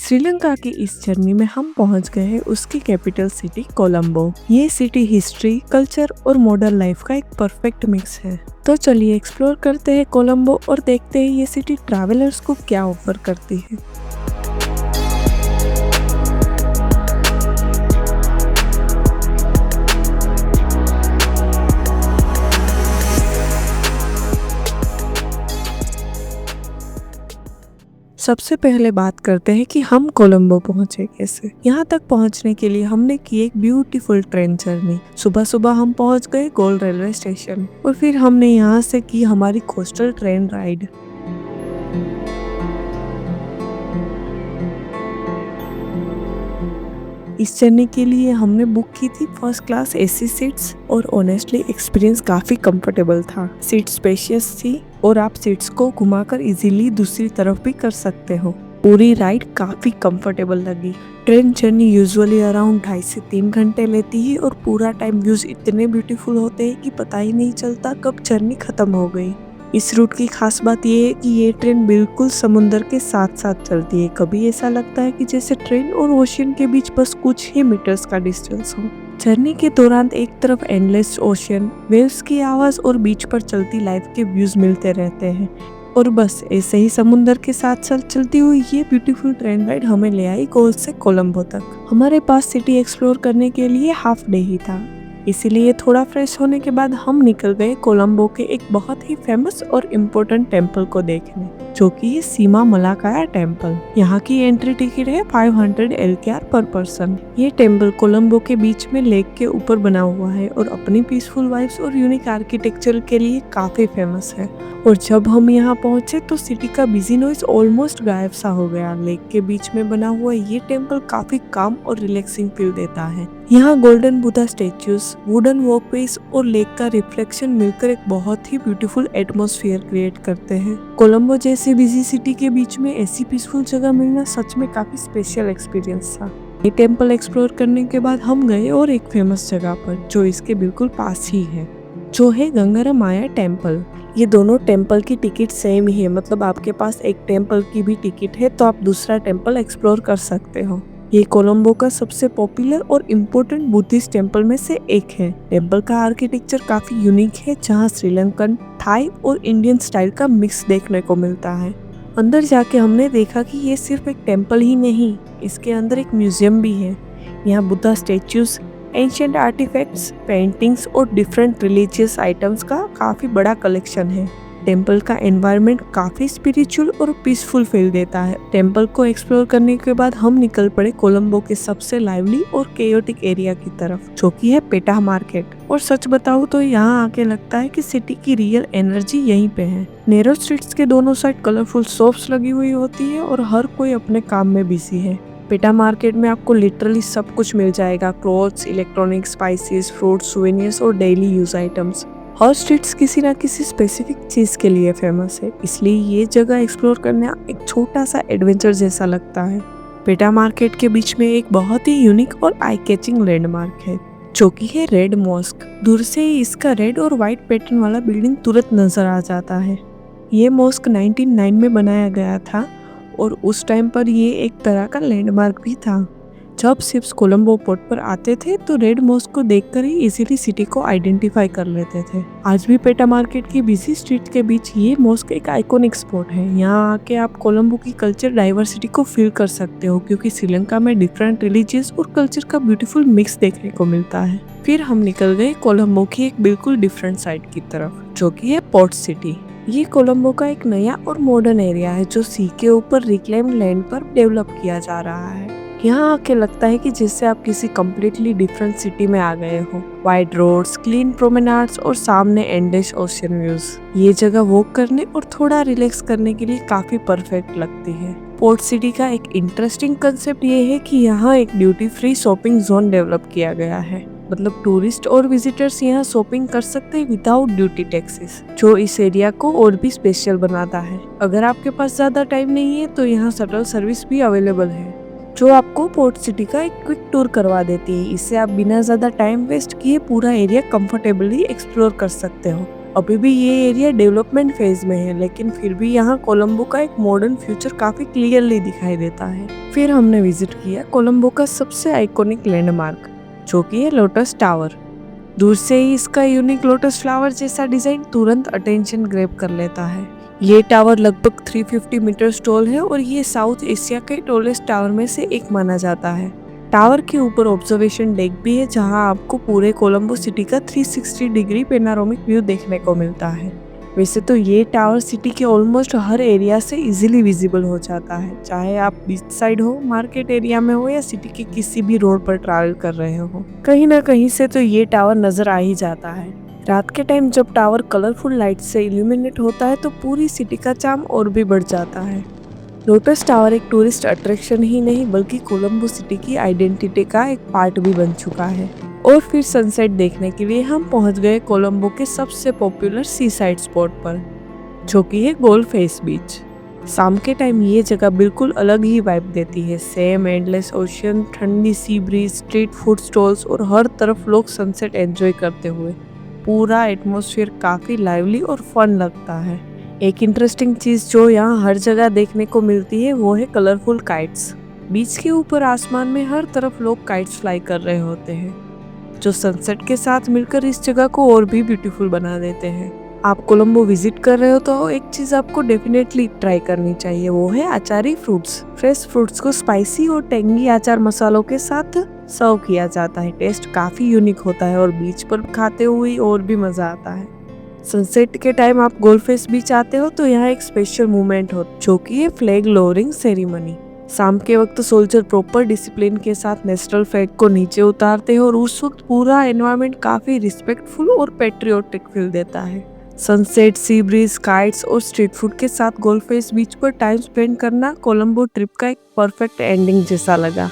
श्रीलंका की इस जर्नी में हम पहुंच गए हैं उसकी कैपिटल सिटी कोलंबो। ये सिटी हिस्ट्री, कल्चर और मॉडर्न लाइफ का एक परफेक्ट मिक्स है। तो चलिए एक्सप्लोर करते हैं कोलंबो और देखते हैं ये सिटी ट्रैवलर्स को क्या ऑफर करती है। सबसे पहले बात करते हैं कि हम कोलंबो पहुंचे कैसे। यहाँ तक पहुंचने के लिए हमने की एक ब्यूटीफुल ट्रेन जर्नी। सुबह सुबह हम पहुंच गए गोल्ड रेलवे स्टेशन और फिर हमने यहाँ से की हमारी कोस्टल ट्रेन राइड। इस जर्नी के लिए हमने बुक की थी फर्स्ट क्लास एसी सीट्स और ऑनेस्टली एक्सपीरियंस काफी कंफर्टेबल था। सीट स्पेशियस थी और आप सीट्स को घुमाकर इजीली दूसरी तरफ भी कर सकते हो। पूरी राइड काफी कंफर्टेबल लगी। ट्रेन जर्नी यूजुअली अराउंड 2.5 से 3 घंटे लेती है और पूरा टाइम व्यूज इतने ब्यूटीफुल होते हैं कि पता ही नहीं चलता कब जर्नी खत्म हो गई। इस रूट की खास बात यह है कि ये ट्रेन बिल्कुल समुंदर के साथ साथ चलती है। कभी ऐसा लगता है कि जैसे ट्रेन और ओशियन के बीच बस कुछ ही मीटर्स का डिस्टेंस हो। जर्नी के दौरान एक तरफ एंडलेस ओशियन, वेव्स की आवाज और बीच पर चलती लाइफ के व्यूज मिलते रहते हैं और बस ऐसे ही समुंदर के साथ साथ चलती हुई ये ब्यूटीफुल ट्रेन राइड हमें ले आई गोल से कोलंबो तक। हमारे पास सिटी एक्सप्लोर करने के लिए हाफ डे ही था, इसीलिए थोड़ा फ्रेश होने के बाद हम निकल गए कोलंबो के एक बहुत ही फेमस और इम्पोर्टेंट टेम्पल को देखने, जो कि है सीमा मलाकाया टेम्पल। यहाँ की एंट्री टिकट है 500 LKR पर पर्सन। ये टेम्पल कोलंबो के बीच में लेक के ऊपर बना हुआ है और अपनी पीसफुल वाइब्स और यूनिक आर्किटेक्चर के लिए काफी फेमस है। और जब हम यहाँ पहुंचे तो सिटी का बिजी नॉइज ऑलमोस्ट गायब सा हो गया। लेक के बीच में बना हुआ ये टेम्पल काफी काम और रिलैक्सिंग फील देता है। यहाँ golden Buddha statues, wooden walkways और लेक का रिफ्लेक्शन मिलकर एक बहुत ही ब्यूटीफुल एटमॉस्फेयर क्रिएट करते हैं। कोलंबो जैसे बिजी सिटी के बीच में ऐसी पीसफुल जगह मिलना सच में काफी स्पेशल एक्सपीरियंस था। ये टेम्पल एक्सप्लोर करने के बाद हम गए और एक फेमस जगह पर जो इसके बिल्कुल पास ही है, जो है गंगारामाया टेम्पल। ये दोनों टेम्पल की टिकट सेम ही है, मतलब आपके पास एक टेम्पल की भी टिकट है तो आप दूसरा टेम्पल एक्सप्लोर कर सकते हो। ये कोलंबो का सबसे पॉपुलर और इम्पोर्टेंट बुद्धिस्ट टेम्पल में से एक है। टेम्पल का आर्किटेक्चर काफी यूनिक है, जहाँ श्रीलंकन, थाई और इंडियन स्टाइल का मिक्स देखने को मिलता है। अंदर जाके हमने देखा कि ये सिर्फ एक टेम्पल ही नहीं, इसके अंदर एक म्यूजियम भी है। यहाँ Buddha statues, ancient artifacts, paintings और डिफरेंट रिलीजियस आइटम्स का काफी बड़ा कलेक्शन है। टेम्पल का एनवायरनमेंट काफी स्पिरिचुअल और पीसफुल फील देता है। टेम्पल को एक्सप्लोर करने के बाद हम निकल पड़े कोलंबो के सबसे लाइवली और केयोटिक एरिया की तरफ, जो कि है पेटा मार्केट। और सच बताऊं तो यहाँ आके लगता है कि सिटी की रियल एनर्जी यहीं पे है। नैरो स्ट्रीट्स के दोनों साइड कलरफुल शॉप्स लगी हुई होती है और हर कोई अपने काम में बिजी है। पेटा मार्केट में आपको लिटरली सब कुछ मिल जाएगा, clothes, electronics, spices, fruits, souvenirs और डेली यूज आइटम्स। हर स्ट्रीट्स किसी ना किसी स्पेसिफिक चीज के लिए फेमस है, इसलिए ये जगह एक्सप्लोर करना एक छोटा सा एडवेंचर जैसा लगता है। पेटा मार्केट के बीच में एक बहुत ही यूनिक और आई कैचिंग लैंडमार्क है, जो कि है रेड मॉस्क। दूर से ही इसका रेड और व्हाइट पैटर्न वाला बिल्डिंग तुरंत नजर आ जाता है। ये मॉस्क 1909 में बनाया गया था और उस टाइम पर ये एक तरह का लैंडमार्क भी था। जब शिप्स कोलंबो पोर्ट पर आते थे तो रेड मॉस्क को देखकर ही इजीली सिटी को आइडेंटिफाई कर लेते थे। आज भी पेटा मार्केट की बिजी स्ट्रीट के बीच ये मॉस्क एक आइकॉनिक स्पॉट है। यहाँ आके आप कोलंबो की कल्चर डाइवर्सिटी को फील कर सकते हो, क्योंकि श्रीलंका में डिफरेंट रिलीजियस और कल्चर का ब्यूटीफुल मिक्स देखने को मिलता है। फिर हम निकल गए कोलंबो की एक बिल्कुल डिफरेंट साइड की तरफ, जो कि है पोर्ट सिटी। ये कोलंबो का एक नया और मॉडर्न एरिया है जो सी के ऊपर रिक्लेम्ड लैंड पर डेवलप किया जा रहा है। यहाँ आके लगता है कि जैसे आप किसी कम्प्लीटली डिफरेंट सिटी में आ गए हो। वाइड रोड्स, क्लीन प्रोमेनाड्स और सामने एंडलेस ओशियन व्यूज। ये जगह वॉक करने और थोड़ा रिलैक्स करने के लिए काफी परफेक्ट लगती है। पोर्ट सिटी का एक इंटरेस्टिंग कंसेप्ट ये है कि यहाँ एक duty free shopping zone develop किया गया है, मतलब टूरिस्ट और विजिटर्स यहाँ शॉपिंग कर सकते हैं विदाउट ड्यूटी टैक्सेस, जो इस एरिया को और भी स्पेशल बनाता है। अगर आपके पास ज्यादा टाइम नहीं है तो यहाँ शटल सर्विस भी अवेलेबल है, जो आपको पोर्ट सिटी का एक क्विक टूर करवा देती है। इससे आप बिना ज्यादा टाइम वेस्ट किए पूरा एरिया कंफर्टेबली एक्सप्लोर कर सकते हो। अभी भी ये एरिया डेवलपमेंट फेज में है, लेकिन फिर भी यहाँ कोलंबो का एक मॉडर्न फ्यूचर काफी क्लियरली दिखाई देता है। फिर हमने विजिट किया कोलंबो का सबसे आइकॉनिक लैंडमार्क, जो कि है लोटस टावर। दूर से ही इसका यूनिक लोटस फ्लावर जैसा डिजाइन तुरंत अटेंशन ग्रैब कर लेता है। ये टावर लगभग 350 मीटर टॉल है और ये साउथ एशिया के टॉलेस्ट टावर में से एक माना जाता है। टावर के ऊपर ऑब्जर्वेशन डेक भी है, जहां आपको पूरे कोलंबो सिटी का 360 डिग्री पेनारोमिक व्यू देखने को मिलता है। वैसे तो ये टावर सिटी के ऑलमोस्ट हर एरिया से इजीली विजिबल हो जाता है, चाहे आप बीच साइड हो, मार्केट एरिया में हो या सिटी के किसी भी रोड पर ट्रैवल कर रहे हो, कहीं ना कहीं से तो ये टावर नजर आ ही जाता है। रात के टाइम जब टावर कलरफुल लाइट से इल्यूमिनेट होता है तो पूरी सिटी का चार्म और भी बढ़ जाता है। लोटस टावर एक टूरिस्ट अट्रैक्शन ही नहीं बल्कि कोलंबो सिटी की आइडेंटिटी का एक पार्ट भी बन चुका है। और फिर सनसेट देखने के लिए हम पहुंच गए कोलंबो के सबसे पॉपुलर सी साइड स्पॉट पर, जो कि है गोल्फ फेस बीच। शाम के टाइम ये जगह बिल्कुल अलग ही वाइब देती है। सेम एंडलेस ओशियन, ठंडी sea breeze, street food stalls और हर तरफ लोग सनसेट एंजॉय करते हुए। पूरा एटमॉस्फेयर काफी लाइवली और फन लगता है। एक इंटरेस्टिंग चीज जो यहाँ हर जगह देखने को मिलती है वो है कलरफुल काइट्स। बीच के ऊपर आसमान में हर तरफ लोग काइट्स फ्लाई कर रहे होते हैं, जो सनसेट के साथ मिलकर इस जगह को और भी ब्यूटीफुल बना देते हैं। आप कोलंबो विजिट कर रहे हो तो एक चीज आपको डेफिनेटली ट्राई करनी चाहिए, वो है अचारी फ्रूट्स। फ्रेश फ्रूट्स को स्पाइसी और टेंगी अचार मसालों के साथ सर्व किया जाता है। टेस्ट काफी यूनिक होता है और बीच पर खाते हुए और भी मजा आता है। सनसेट के टाइम आप गोल्फ फेस बीच आते हो तो यहाँ एक स्पेशल मूवमेंट हो, जो कि है फ्लैग लोअरिंग सेरेमनी। शाम के वक्त सोल्जर प्रॉपर डिसिप्लिन के साथ नेशनल फ्लैग को नीचे उतारते हैं और उस वक्त पूरा एनवायरनमेंट काफी रिस्पेक्टफुल और पेट्रियोटिक फील देता है। सनसेट, सी ब्रीज, काइट्स और स्ट्रीट फूड के साथ गोल्फ फेस बीच पर टाइम स्पेंड करना कोलंबो ट्रिप का एक परफेक्ट एंडिंग जैसा लगा।